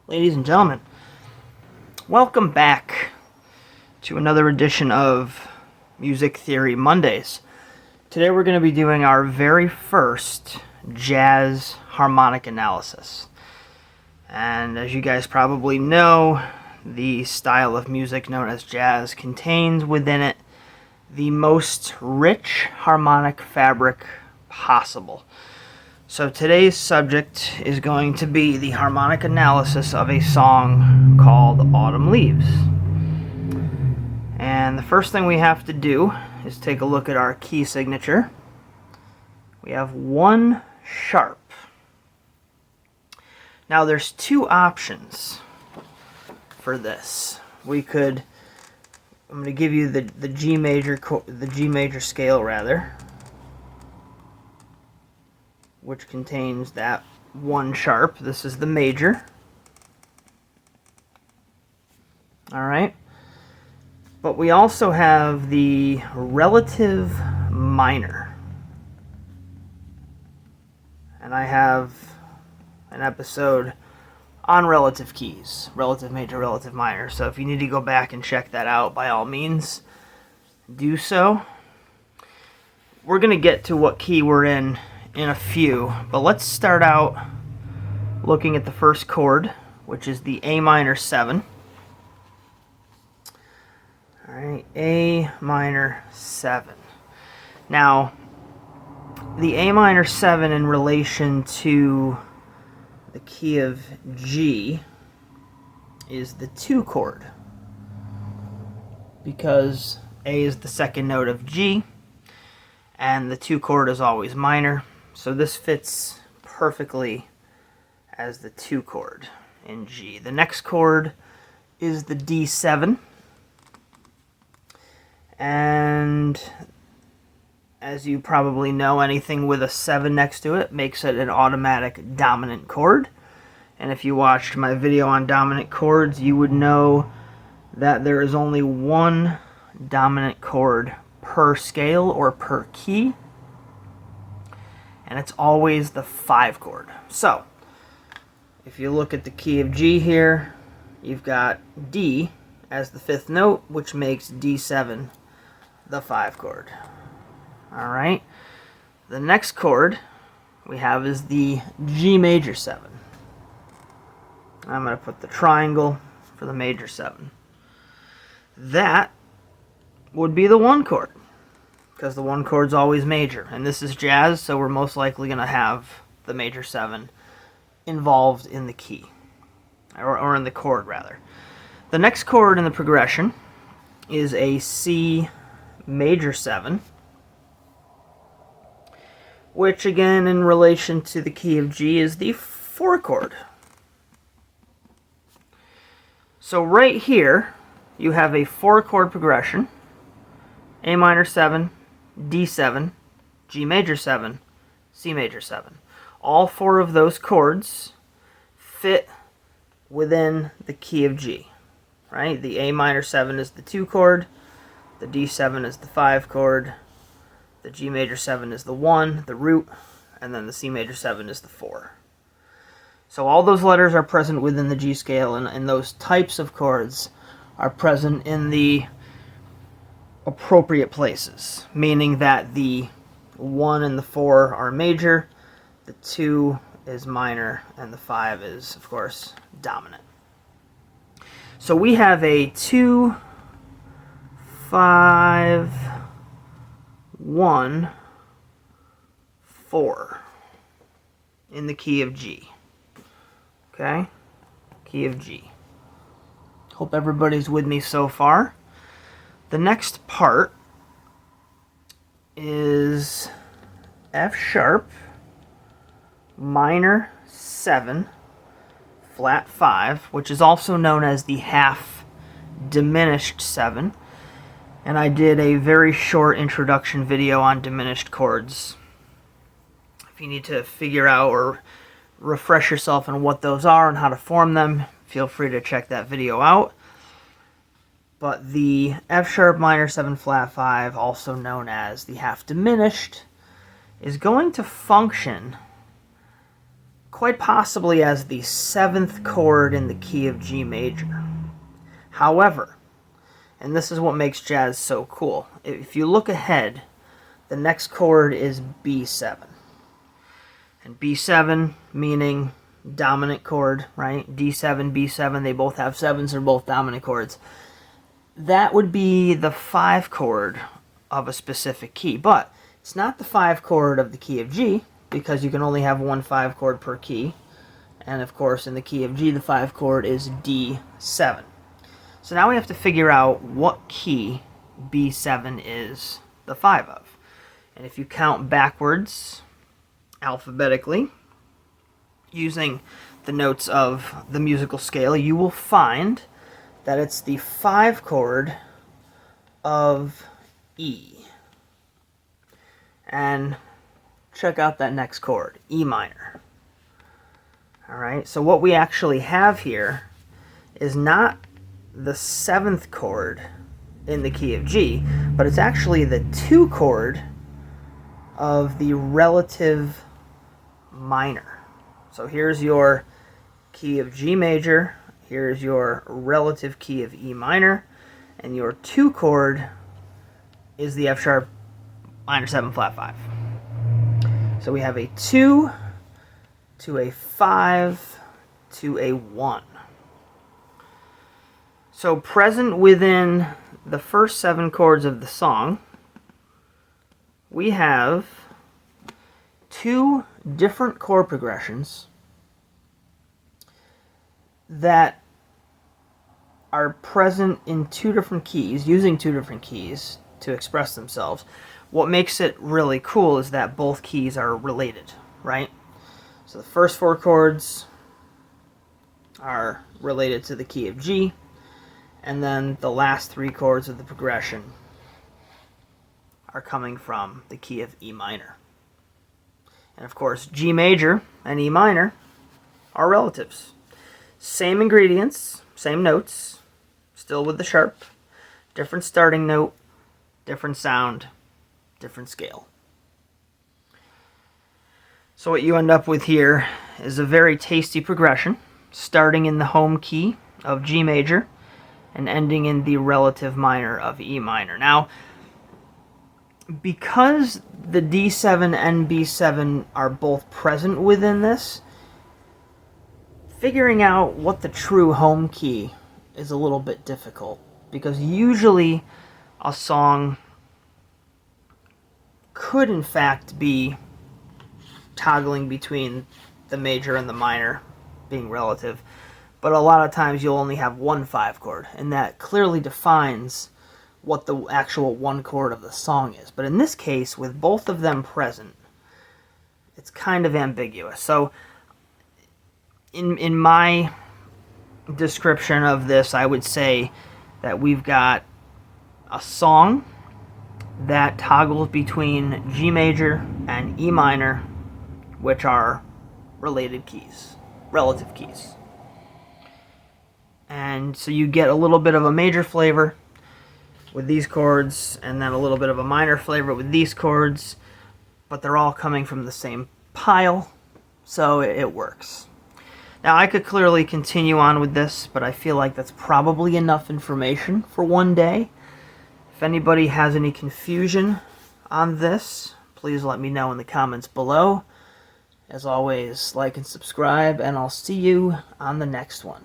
Ladies and gentlemen, welcome back to another edition of Music Theory Mondays. Today we're going to be doing our very first jazz harmonic analysis. And as you guys probably know, the style of music known as jazz contains within it the most rich harmonic fabric possible. So today's subject is going to be the harmonic analysis of a song called Autumn Leaves. And the first thing we have to do is take a look at our key signature. We have 1 sharp. Now there's 2 options for this. I'm going to give you the G major scale rather, which contains that 1 sharp. This is the major. Alright. But we also have the relative minor. And I have an episode on relative keys. Relative major, relative minor. So if you need to go back and check that out, by all means, do so. We're going to get to what key we're in a few, but let's start out looking at the first chord, which is the A minor 7. Alright, A minor 7. Now, the A minor 7 in relation to the key of G is the 2 chord, because A is the second note of G, and the 2 chord is always minor. So this fits perfectly as the 2 chord in G. The next chord is the D7. And as you probably know, anything with a 7 next to it makes it an automatic dominant chord. And if you watched my video on dominant chords, you would know that there is only 1 dominant chord per scale or per key. And it's always the 5 chord. So, if you look at the key of G here, you've got D as the 5th note, which makes D7 the 5 chord. Alright, the next chord we have is the G major 7. I'm going to put the triangle for the major 7. That would be the 1 chord, because the 1 chord's always major, and this is jazz, so we're most likely going to have the major 7 involved in the key, or in the chord rather. The next chord in the progression is a C major 7, which again in relation to the key of G is the 4 chord. So right here you have a 4 chord progression: A minor 7, D7, G major 7, C major 7. All 4 of those chords fit within the key of G, right? The A minor 7 is the 2 chord, the D7 is the 5 chord, the G major 7 is the 1, the root, and then the C major 7 is the 4. So all those letters are present within the G scale, and those types of chords are present in the appropriate places, meaning that the 1 and the 4 are major, the 2 is minor, and the 5 is, of course, dominant. So we have a 2, 5, 1, 4 in the key of G. Okay? Key of G. Hope everybody's with me so far. The next part is F sharp, minor 7, flat 5, which is also known as the half diminished 7. And I did a very short introduction video on diminished chords. If you need to figure out or refresh yourself on what those are and how to form them, feel free to check that video out. But the F sharp minor 7 flat 5, also known as the half diminished, is going to function quite possibly as the 7th chord in the key of G major. However, and this is what makes jazz so cool, if you look ahead, the next chord is B7. And B7 meaning dominant chord, right? D7, B7, they both have 7s, they're both dominant chords. That would be the 5 chord of a specific key, but it's not the 5 chord of the key of G, because you can only have one 5 chord per key. And of course, in the key of G, the 5 chord is D7. So now we have to figure out what key B7 is the 5 of. And if you count backwards, alphabetically, using the notes of the musical scale, you will find that it's the 5 chord of E. And check out that next chord, E minor. Alright, so what we actually have here is not the 7th chord in the key of G, but it's actually the 2 chord of the relative minor. So here's your key of G major, here's your relative key of E minor, and your 2 chord is the F sharp minor 7 flat 5. So we have a 2 to a 5 to a 1. So present within the first 7 chords of the song, we have 2 different chord progressions that are present in 2 different keys, using 2 different keys to express themselves. What makes it really cool is that both keys are related, right? So the first 4 chords are related to the key of G, and then the last 3 chords of the progression are coming from the key of E minor. And of course, G major and E minor are relatives. Same ingredients, same notes, still with the sharp, different starting note, different sound, different scale. So what you end up with here is a very tasty progression, starting in the home key of G major and ending in the relative minor of E minor. Now, because the D7 and B7 are both present within this, figuring out what the true home key is a little bit difficult, because usually a song could in fact be toggling between the major and the minor being relative, but a lot of times you'll only have one 5 chord, and that clearly defines what the actual 1 chord of the song is. But in this case, with both of them present, it's kind of ambiguous. So in my description of this, I would say that we've got a song that toggles between G major and E minor, which are related keys, relative keys. And so you get a little bit of a major flavor with these chords, and then a little bit of a minor flavor with these chords, but they're all coming from the same pile, so it works. Now, I could clearly continue on with this, but I feel like that's probably enough information for one day. If anybody has any confusion on this, please let me know in the comments below. As always, like and subscribe, and I'll see you on the next one.